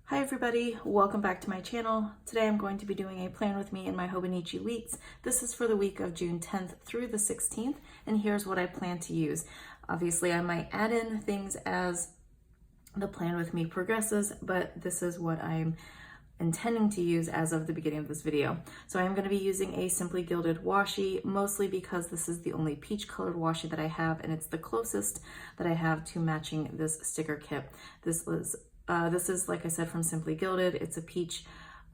Hi everybody, welcome back to my channel. Today I'm going to be doing a plan with me in my Hobonichi Weeks. This is for the week of June 10th through the 16th, and here's what I plan to use. Obviously I might add in things as the plan with me progresses, but this is what I'm intending to use as of the beginning of this video. So I'm going to be using a Simply Gilded washi, mostly because this is the only peach colored washi that I have, and it's the closest that I have to matching this sticker kit. This is, like I said, from Simply Gilded. It's a peach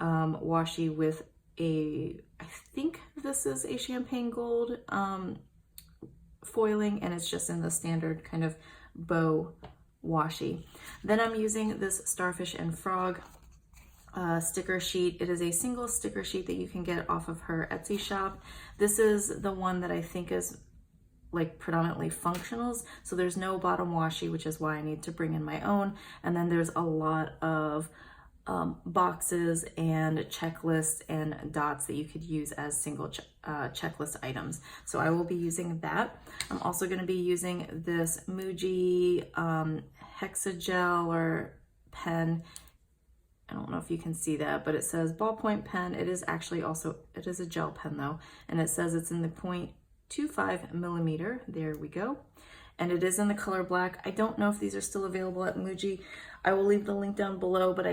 washi with I think this is a champagne gold foiling, and it's just in the standard kind of bow washi. Then I'm using this Starfish and Frog sticker sheet. It is a single sticker sheet that you can get off of her Etsy shop. This is the one that I think is like predominantly functionals, so there's no bottom washi, which is why I need to bring in my own. And then there's a lot of boxes and checklists and dots that you could use as single checklist items. So I will be using that. I'm also going to be using this Muji hexagel or pen. I don't know if you can see that, but it says ballpoint pen. It is actually also, it is a gel pen though, and it says it's in the 0.25 millimeter. There we go. And it is in the color black. I don't know if these are still available at Muji. I will leave the link down below, but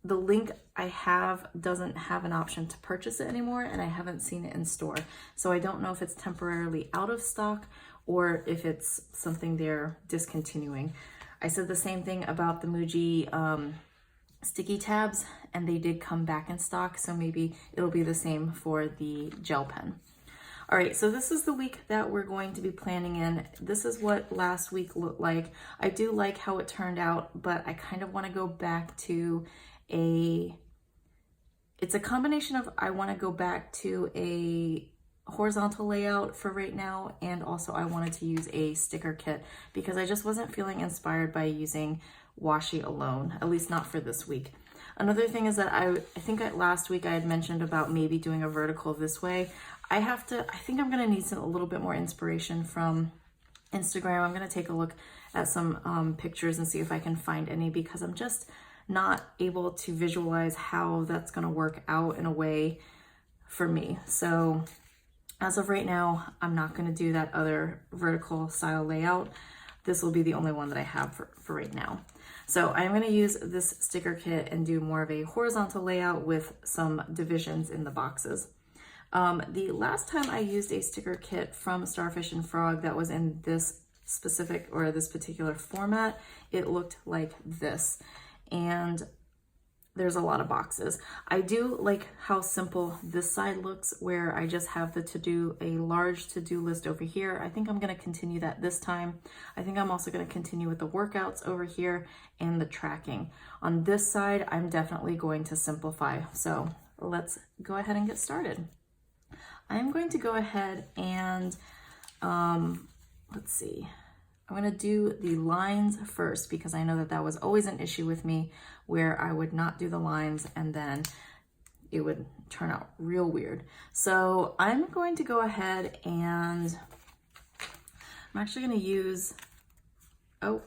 the link I have doesn't have an option to purchase it anymore, and I haven't seen it in store. So I don't know if it's temporarily out of stock or if it's something they're discontinuing. I said the same thing about the Muji sticky tabs, and they did come back in stock, so maybe it'll be the same for the gel pen. All right, so this is the week that we're going to be planning in. This is what last week looked like. I do like how it turned out, but I kind of want to go back to it's a combination of, I want to go back to a horizontal layout for right now, and also I wanted to use a sticker kit because I just wasn't feeling inspired by using washi alone, at least not for this week. Another thing is that I think last week I had mentioned about maybe doing a vertical this way. I think I'm gonna need a little bit more inspiration from Instagram. I'm gonna take a look at some pictures and see if I can find any, because I'm just not able to visualize how that's gonna work out in a way for me. So as of right now, I'm not gonna do that other vertical style layout. This will be the only one that I have for right now. So I'm going to use this sticker kit and do more of a horizontal layout with some divisions in the boxes. The last time I used a sticker kit from Starfish and Frog that was in this specific or this particular format, it looked like this. And there's a lot of boxes. I do like how simple this side looks, where I just have a large to-do list over here. I think I'm going to continue that this time. I think I'm also going to continue with the workouts over here and the tracking. On this side, I'm definitely going to simplify. So let's go ahead and get started. I'm going to go ahead and, let's see. I'm going to do the lines first, because I know that was always an issue with me, where I would not do the lines and then it would turn out real weird. So I'm going to go ahead and I'm actually going to use, oh,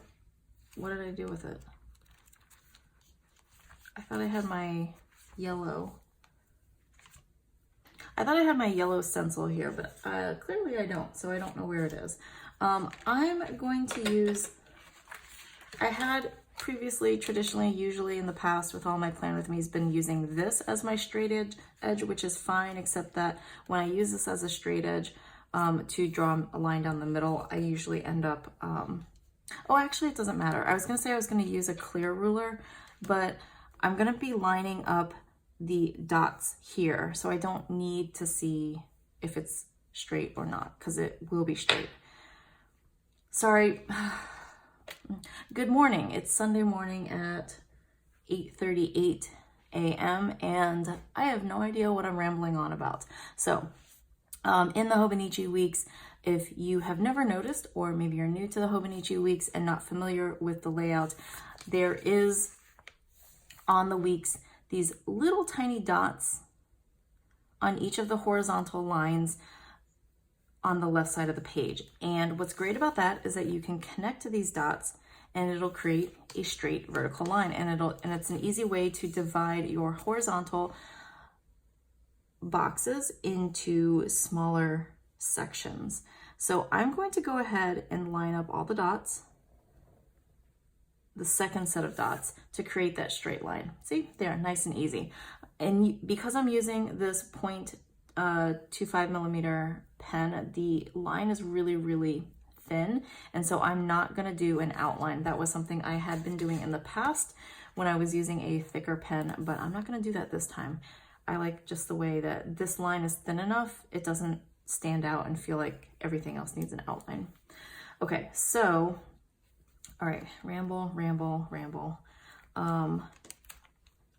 what did I do with it? I thought I had my yellow. I thought I had my yellow stencil here, but clearly I don't, so I don't know where it is. I'm going to use, I had previously, traditionally, usually in the past with all my plan with me, has been using this as my straight edge, which is fine, except that when I use this as a straight edge to draw a line down the middle, I usually end up, oh, actually it doesn't matter. I was gonna say I was gonna use a clear ruler, but I'm gonna be lining up the dots here, so I don't need to see if it's straight or not, because it will be straight. Sorry. Good morning. It's Sunday morning at 8:38 a.m. and I have no idea what I'm rambling on about. So in the Hobonichi Weeks, if you have never noticed, or maybe you're new to the Hobonichi Weeks and not familiar with the layout, there is on the weeks these little tiny dots on each of the horizontal lines on the left side of the page. And what's great about that is that you can connect to these dots and it'll create a straight vertical line, and it's an easy way to divide your horizontal boxes into smaller sections. So I'm going to go ahead and line up all the dots, the second set of dots, to create that straight line. See, there, nice and easy. And because I'm using this 0.25 millimeter pen, the line is really, really thin. And so I'm not gonna do an outline. That was something I had been doing in the past when I was using a thicker pen, but I'm not gonna do that this time. I like just the way that this line is thin enough, it doesn't stand out and feel like everything else needs an outline. Okay, so, all right, ramble.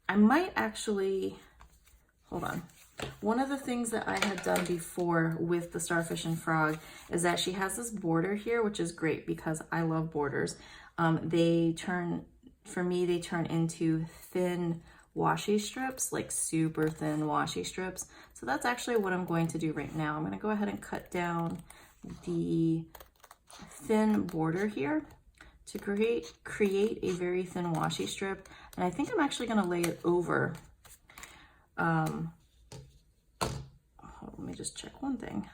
I might actually, hold on. One of the things that I had done before with the Starfish and Frog is that she has this border here, which is great because I love borders. For me, they turn into thin washi strips, like super thin washi strips. So that's actually what I'm going to do right now. I'm going to go ahead and cut down the thin border here to create a very thin washi strip. And I think I'm actually going to lay it over. Let me just check one thing.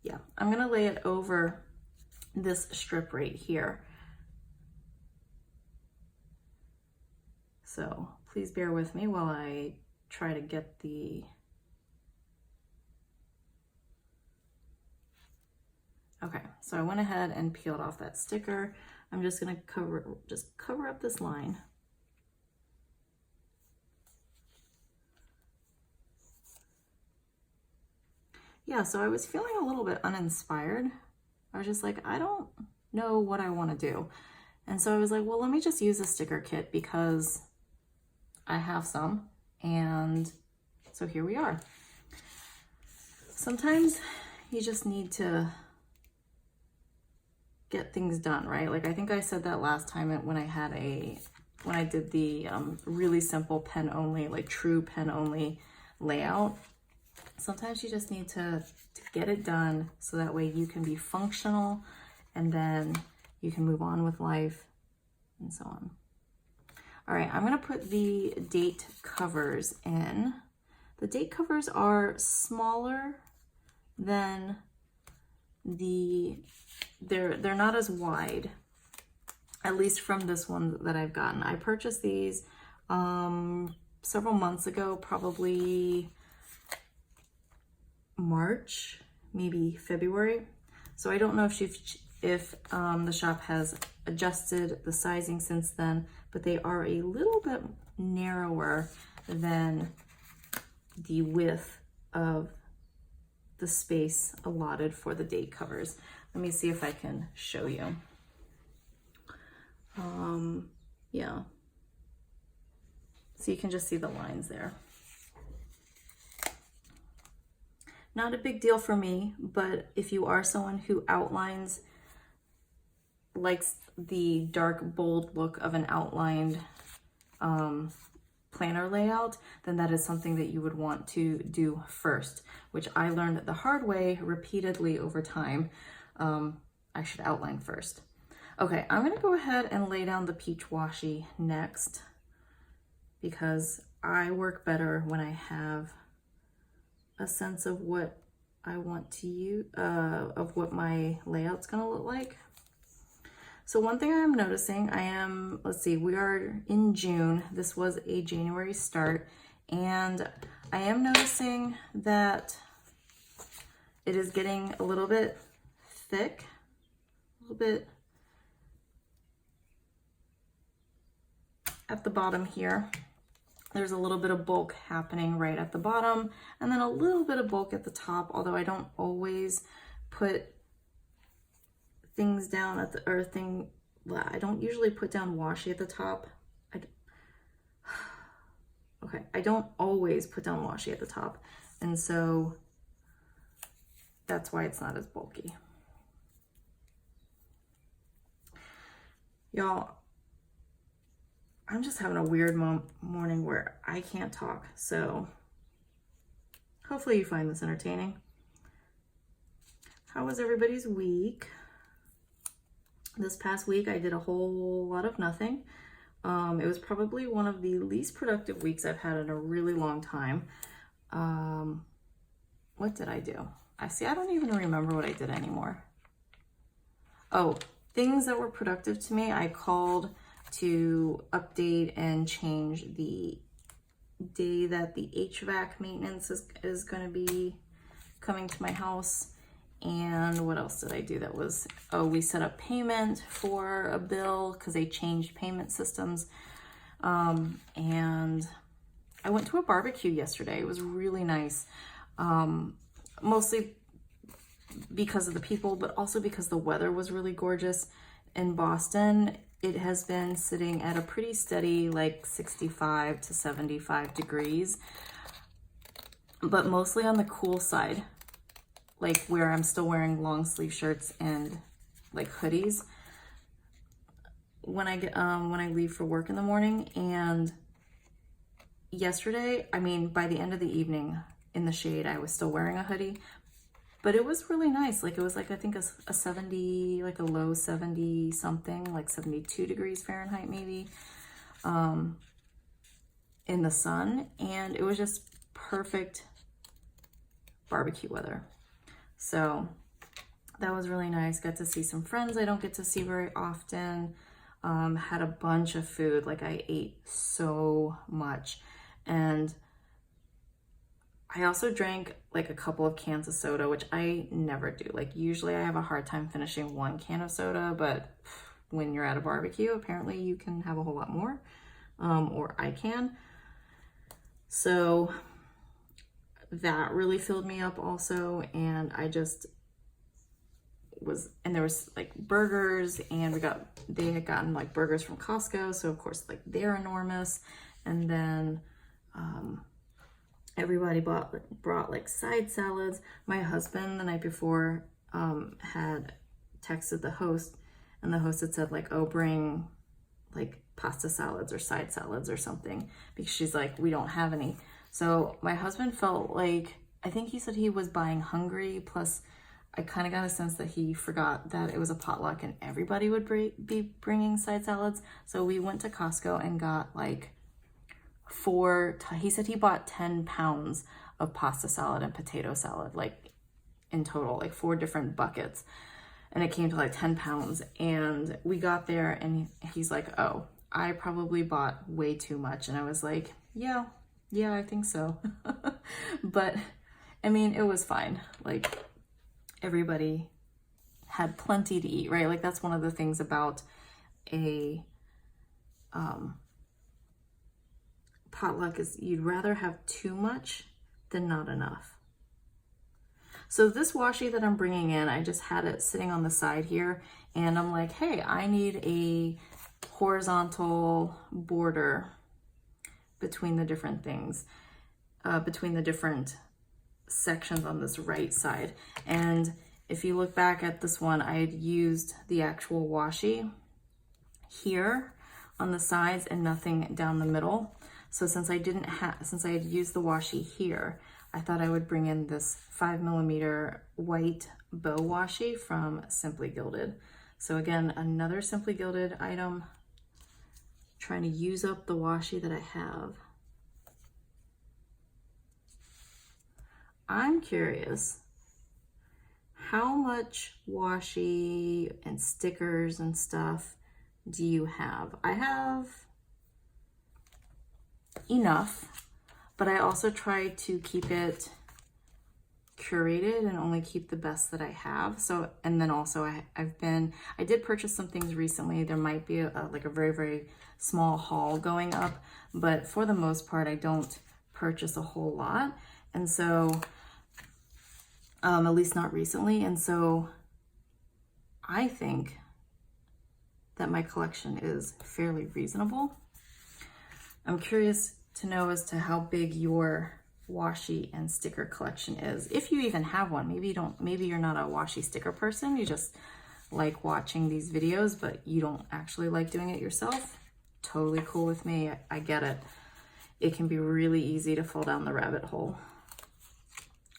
Yeah, I'm going to lay it over this strip right here. So please bear with me while I try to get the, okay, so I went ahead and peeled off that sticker. I'm just gonna cover up this line. Yeah, so I was feeling a little bit uninspired. I was just like, I don't know what I want to do. And so I was like, well, let me just use a sticker kit because I have some, and so here we are. Sometimes you just need to get things done, right? Like I think I said that last time when I did the really simple pen only, like true pen only layout. Sometimes you just need to get it done so that way you can be functional and then you can move on with life and so on. All right, I'm gonna put the date covers in. The date covers are smaller than they're not as wide, at least from this one that I've gotten. I purchased these several months ago, probably March, maybe February. So I don't know if the shop has adjusted the sizing since then, but they are a little bit narrower than the width of the space allotted for the date covers. Let me see if I can show you. Yeah. So you can just see the lines there. Not a big deal for me, but if you are someone who outlines, likes the dark, bold look of an outlined planner layout, then that is something that you would want to do first, which I learned the hard way repeatedly over time. I should outline first. Okay, I'm gonna go ahead and lay down the peach washi next because I work better when I have a sense of what I want to use, of what my layout's gonna look like. So one thing I'm noticing, let's see, we are in June. This was a January start, and I am noticing that it is getting a little bit thick, a little bit at the bottom here. There's a little bit of bulk happening right at the bottom, and then a little bit of bulk at the top, although I don't always put things down at the, I don't usually put down washi at the top. I don't always put down washi at the top, and so that's why it's not as bulky. Y'all, I'm just having a weird morning where I can't talk, so hopefully you find this entertaining. How was everybody's week? This past week, I did a whole lot of nothing. It was probably one of the least productive weeks I've had in a really long time. What did I do? I don't even remember what I did anymore. Oh, things that were productive to me, I called to update and change the day that the HVAC maintenance is going to be coming to my house. And what else did I do that was, oh, we set up payment for a bill because they changed payment systems. And I went to a barbecue yesterday. It was really nice. Mostly because of the people, but also because the weather was really gorgeous. In Boston, it has been sitting at a pretty steady, like 65 to 75 degrees, but mostly on the cool side, like where I'm still wearing long sleeve shirts and like hoodies when I leave for work in the morning. And yesterday, I mean, by the end of the evening in the shade, I was still wearing a hoodie, but it was really nice. Like it was like, I think a 70, like a low 70 something, like 72 degrees Fahrenheit maybe, in the sun. And it was just perfect barbecue weather. So that was really nice. Got to see some friends I don't get to see very often. Had a bunch of food. Like I ate so much. And I also drank like a couple of cans of soda, which I never do. Like usually I have a hard time finishing one can of soda, but when you're at a barbecue, apparently you can have a whole lot more, or I can. So that really filled me up also. And I just and there was like burgers, and they had gotten like burgers from Costco. So of course, like they're enormous. And then, everybody brought like side salads. My husband the night before had texted the host, and the host had said like, oh, bring like pasta salads or side salads or something, because she's like, we don't have any. So my husband felt like, I think he said he was buying hungry, plus I kind of got a sense that he forgot that it was a potluck and everybody would be bringing side salads. So we went to Costco and got like he said he bought 10 pounds of pasta salad and potato salad, like in total, like 4 different buckets. And it came to like 10 pounds. And we got there and he's like, oh, I probably bought way too much. And I was like, yeah, I think so. But I mean, it was fine. Like everybody had plenty to eat, right? Like that's one of the things about a potluck is you'd rather have too much than not enough. So this washi that I'm bringing in, I just had it sitting on the side here, and I'm like, hey, I need a horizontal border between the different things, between the different sections on this right side. And if you look back at this one, I had used the actual washi here on the sides and nothing down the middle. So since I had used the washi here, I thought I would bring in this 5mm white bow washi from Simply Gilded. So again, another Simply Gilded item, trying to use up the washi that I have. I'm curious, how much washi and stickers and stuff do you have? I have enough, but I also try to keep it curated and only keep the best that I have. So, and then also I did purchase some things recently. There might be like a very, very small haul going up, but for the most part, I don't purchase a whole lot. And so, at least not recently. And so I think that my collection is fairly reasonable. I'm curious to know as to how big your washi and sticker collection is. If you even have one, maybe you're not a washi sticker person. You just like watching these videos, but you don't actually like doing it yourself. Totally cool with me. I get it. It can be really easy to fall down the rabbit hole.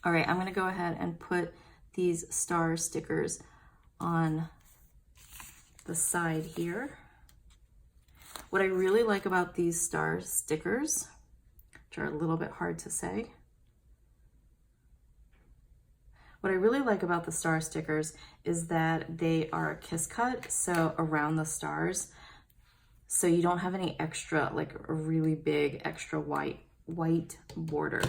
All right, I'm gonna go ahead and put these star stickers on the side here. What I really like about these star stickers, which are a little bit hard to say, what I really like about the star stickers is that they are a kiss cut, so around the stars, so you don't have any extra, like a really big extra white border.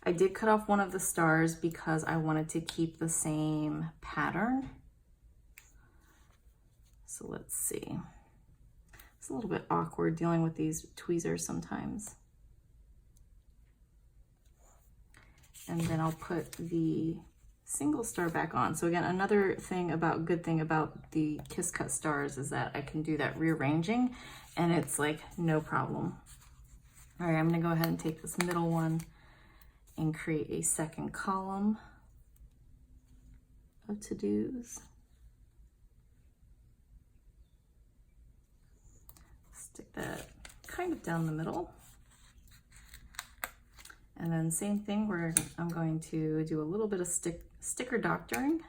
I did cut off one of the stars because I wanted to keep the same pattern. So let's see. It's a little bit awkward dealing with these tweezers sometimes. And then I'll put the single star back on. So again, another good thing about the Kiss Cut stars is that I can do that rearranging and it's like no problem. All right, I'm gonna go ahead and take this middle one and create a second column of to-dos. Stick that kind of down the middle. And then same thing where I'm going to do a little bit of sticker doctoring.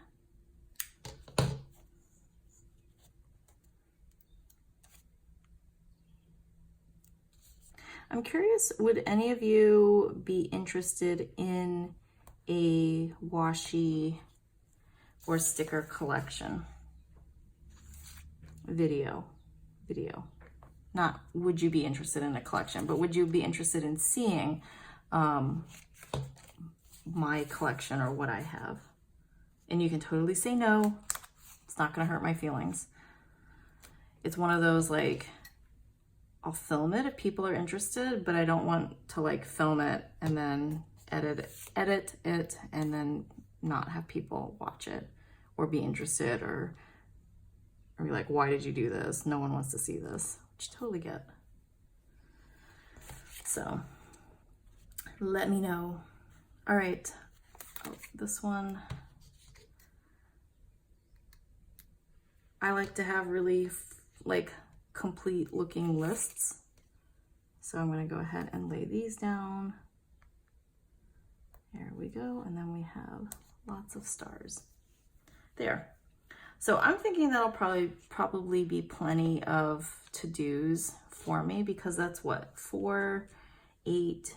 I'm curious, would any of you be interested in a washi or sticker collection video? Not would you be interested in a collection, but would you be interested in seeing my collection or what I have? And you can totally say no. It's not gonna hurt my feelings. It's one of those, like, I'll film it if people are interested, but I don't want to like film it and then edit it and then not have people watch it or be interested or be like, why did you do this? No one wants to see this, which I totally get. So let me know. All right, this one, I like to have really like complete looking lists. So I'm going to go ahead and lay these down. There we go. And then we have lots of stars there. So I'm thinking that'll probably be plenty of to-dos for me, because that's what, 4, 8,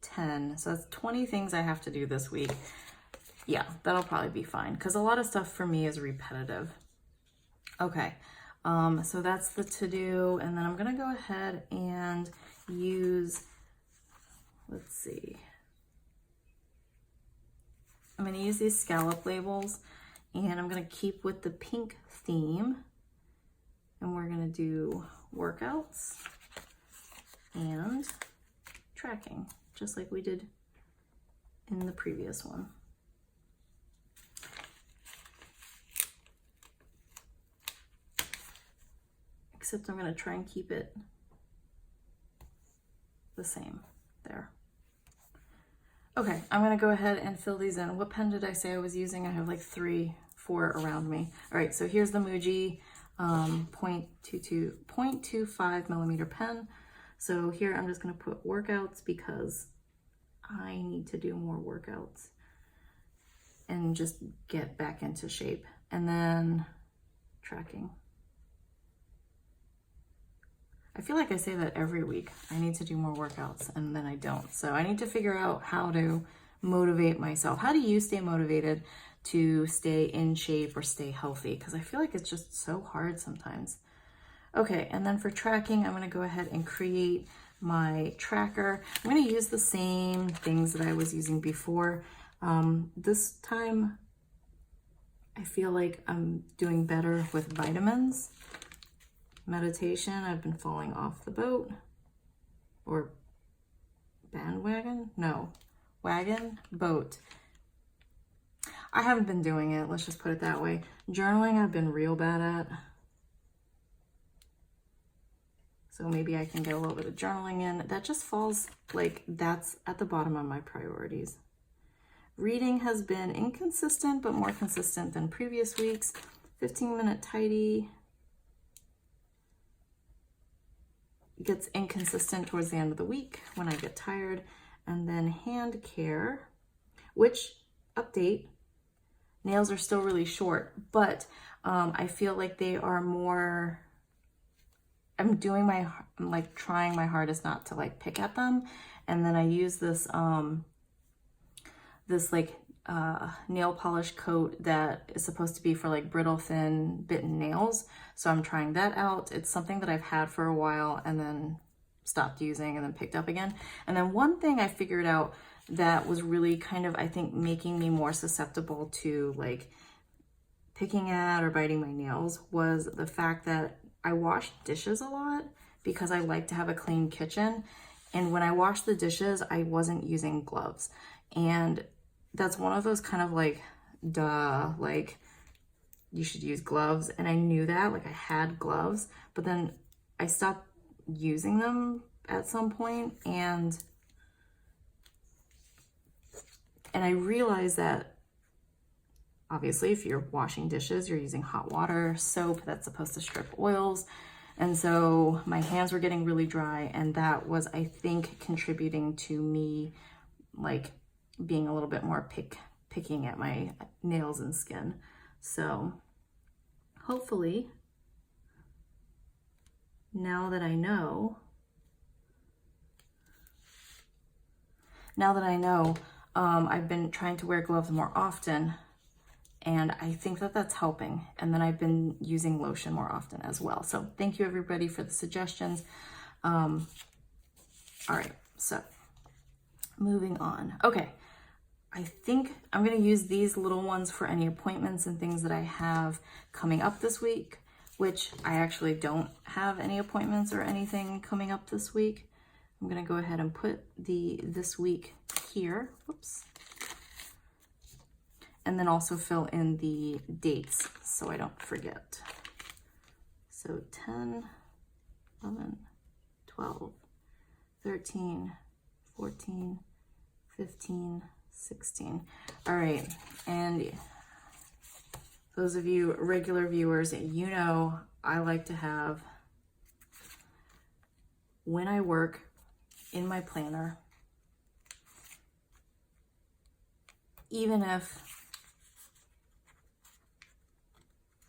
10. So that's 20 things I have to do this week. Yeah, that'll probably be fine, because a lot of stuff for me is repetitive. Okay. So that's the to-do, and then I'm gonna go ahead and use, let's see, I'm gonna use these scallop labels, and I'm gonna keep with the pink theme, and we're gonna do workouts and tracking, just like we did in the previous one. Except I'm going to try and keep it the same there. Okay, I'm going to go ahead and fill these in. What pen did I say I was using? I have like 3, 4 around me. All right, so here's the Muji 0.25 millimeter pen. So here I'm just going to put workouts because I need to do more workouts and just get back into shape. And then tracking. I feel like I say that every week. I need to do more workouts and then I don't. So I need to figure out how to motivate myself. How do you stay motivated to stay in shape or stay healthy? Because I feel like it's just so hard sometimes. Okay, and then for tracking, I'm going to go ahead and create my tracker. I'm going to use the same things that I was using before. This time, I feel like I'm doing better with vitamins. Meditation, I've been falling off the boat, or bandwagon? No, boat. I haven't been doing it, let's just put it that way. Journaling, I've been real bad at. So maybe I can get a little bit of journaling in. That just falls, like, that's at the bottom of my priorities. Reading has been inconsistent, but more consistent than previous weeks. 15-minute tidy. Gets inconsistent towards the end of the week when I get tired. And then hand care, which, update, nails are still really short, but I feel like they are more, I'm like trying my hardest not to like pick at them. And then I use this, this like nail polish coat that is supposed to be for like brittle, thin, bitten nails. So I'm trying that out. It's something that I've had for a while and then stopped using and then picked up again. And then one thing I figured out that was really kind of, I think, making me more susceptible to like picking at or biting my nails was the fact that I wash dishes a lot because I like to have a clean kitchen. And when I wash the dishes, I wasn't using gloves. And that's one of those kind of like, duh, like you should use gloves. And I knew that, like I had gloves, but then I stopped using them at some point, and I realized that obviously if you're washing dishes, you're using hot water, soap that's supposed to strip oils. And so my hands were getting really dry, and that was, I think, contributing to me like being a little bit more picking at my nails and skin. So hopefully now that I know, I've been trying to wear gloves more often, and I think that that's helping. And then I've been using lotion more often as well. So thank you everybody for the suggestions. All right, so moving on. Okay, I think I'm gonna use these little ones for any appointments and things that I have coming up this week, which I actually don't have any appointments or anything coming up this week. I'm gonna go ahead and put this week here. Oops. And then also fill in the dates so I don't forget. So 10, 11, 12, 13, 14, 15, 16. All right, and those of you regular viewers, you know I like to have, when I work in my planner, even if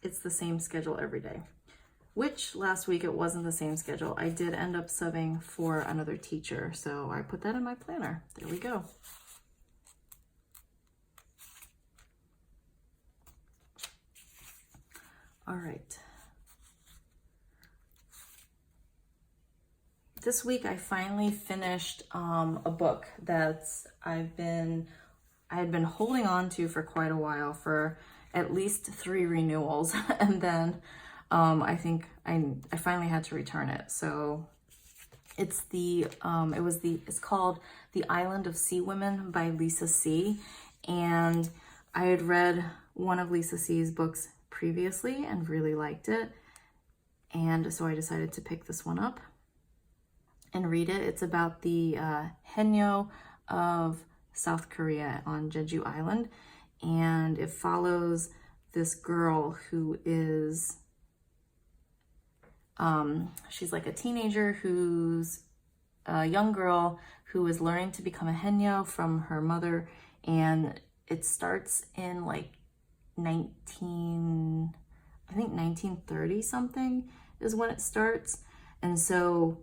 it's the same schedule every day, which last week it wasn't the same schedule. I did end up subbing for another teacher, so I put that in my planner. There we go. All right. This week I finally finished a book that I had been holding on to for quite a while, for at least 3 renewals, and then I think I finally had to return it. So it's it's called The Island of Sea Women by Lisa C. And I had read one of Lisa C's books previously and really liked it. And so I decided to pick this one up and read it. It's about the Haenyeo of South Korea on Jeju Island. And it follows this girl who is, she's like a teenager who's a young girl who is learning to become a Haenyeo from her mother. And it starts in like 1930 something is when it starts. And so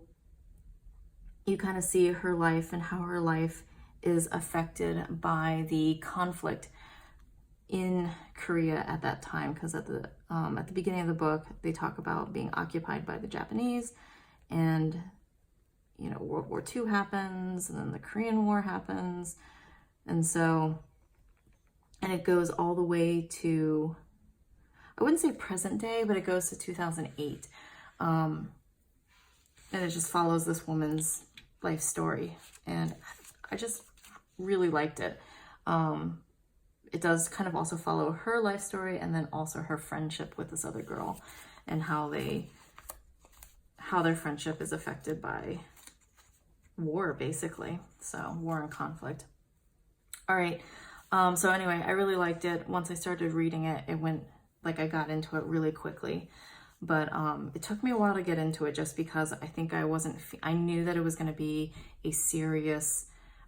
you kind of see her life and how her life is affected by the conflict in Korea at that time, because at the beginning of the book they talk about being occupied by the Japanese, and you know, World War II happens, and then the Korean War happens, and it goes all the way to, I wouldn't say present day, but it goes to 2008, and it just follows this woman's life story, and I just really liked it. It does kind of also follow her life story, and then also her friendship with this other girl, and how their friendship is affected by war, basically. So war and conflict. All right. So anyway, I really liked it. Once I started reading it, it went, like, I got into it really quickly. But it took me a while to get into it, just because I think I knew that it was going to be a serious,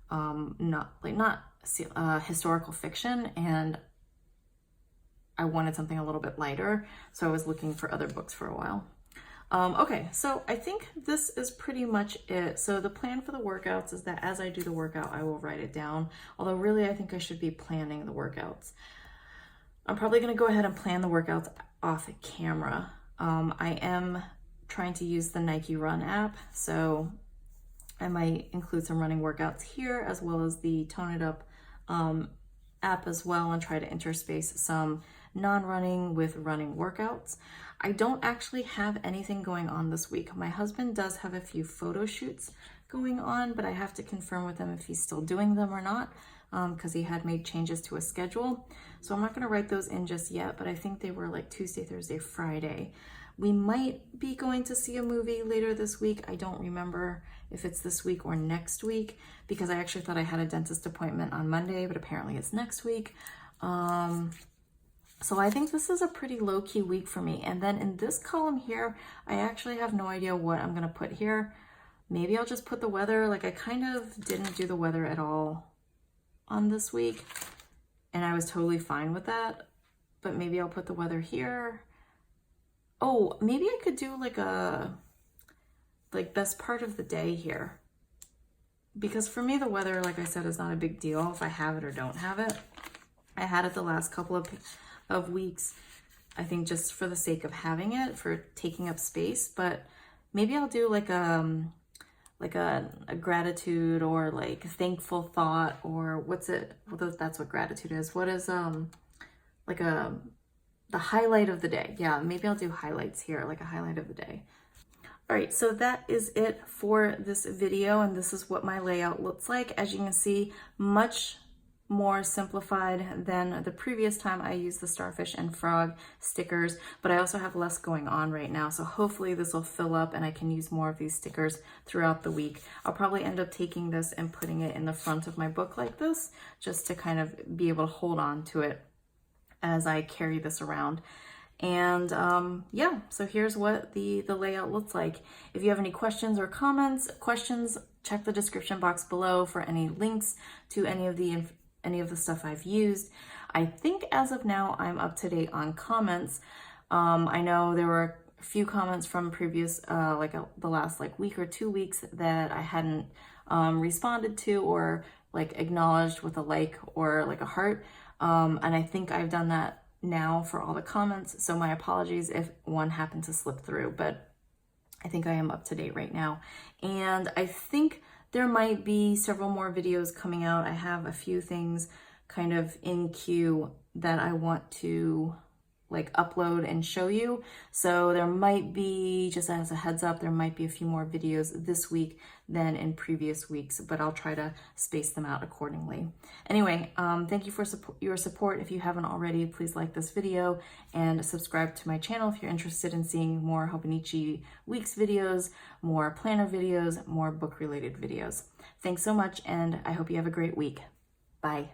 not historical fiction, and I wanted something a little bit lighter. So I was looking for other books for a while. Okay, so I think this is pretty much it. So the plan for the workouts is that as I do the workout, I will write it down. Although really, I think I should be planning the workouts. I'm probably going to go ahead and plan the workouts off camera. I am trying to use the Nike Run app, so I might include some running workouts here as well as the Tone It Up app as well, and try to interspace some non-running with running workouts. I don't actually have anything going on this week. My husband does have a few photo shoots going on, but I have to confirm with him if he's still doing them or not, because he had made changes to his schedule. So I'm not going to write those in just yet, but I think they were like Tuesday, Thursday, Friday. We might be going to see a movie later this week. I don't remember if it's this week or next week, because I actually thought I had a dentist appointment on Monday, but apparently it's next week. So I think this is a pretty low-key week for me. And then in this column here, I actually have no idea what I'm going to put here. Maybe I'll just put the weather. Like, I kind of didn't do the weather at all on this week, and I was totally fine with that. But maybe I'll put the weather here. Oh, maybe I could do like a best part of the day here. Because for me, the weather, like I said, is not a big deal if I have it or don't have it. I had it the last couple of weeks, I think, just for the sake of having it, for taking up space. But maybe I'll do like a gratitude or like thankful thought, or what's it? Well, that's what gratitude is. What is the highlight of the day? Yeah, maybe I'll do highlights here, like a highlight of the day. All right, so that is it for this video, and this is what my layout looks like. As you can see, much more simplified than the previous time I used the Starfish and Frog stickers, but I also have less going on right now, so hopefully this will fill up and I can use more of these stickers throughout the week. I'll probably end up taking this and putting it in the front of my book like this, just to kind of be able to hold on to it as I carry this around. And yeah, so here's what the layout looks like. If you have any questions or questions, check the description box below for any links to any of the stuff I've used. I think as of now, I'm up to date on comments. I know there were a few comments from previous, the last week or 2 weeks that I hadn't responded to or acknowledged with a like or a heart. And I think I've done that now for all the comments, so my apologies if one happened to slip through, but I think I am up to date right now. And I think there might be several more videos coming out. I have a few things kind of in queue that I want to upload and show you. So there might be, just as a heads up, there might be a few more videos this week than in previous weeks, but I'll try to space them out accordingly. Anyway, thank you for your support. If you haven't already, please like this video and subscribe to my channel if you're interested in seeing more Hobonichi Weeks videos, more planner videos, more book related videos. Thanks so much, and I hope you have a great week. Bye.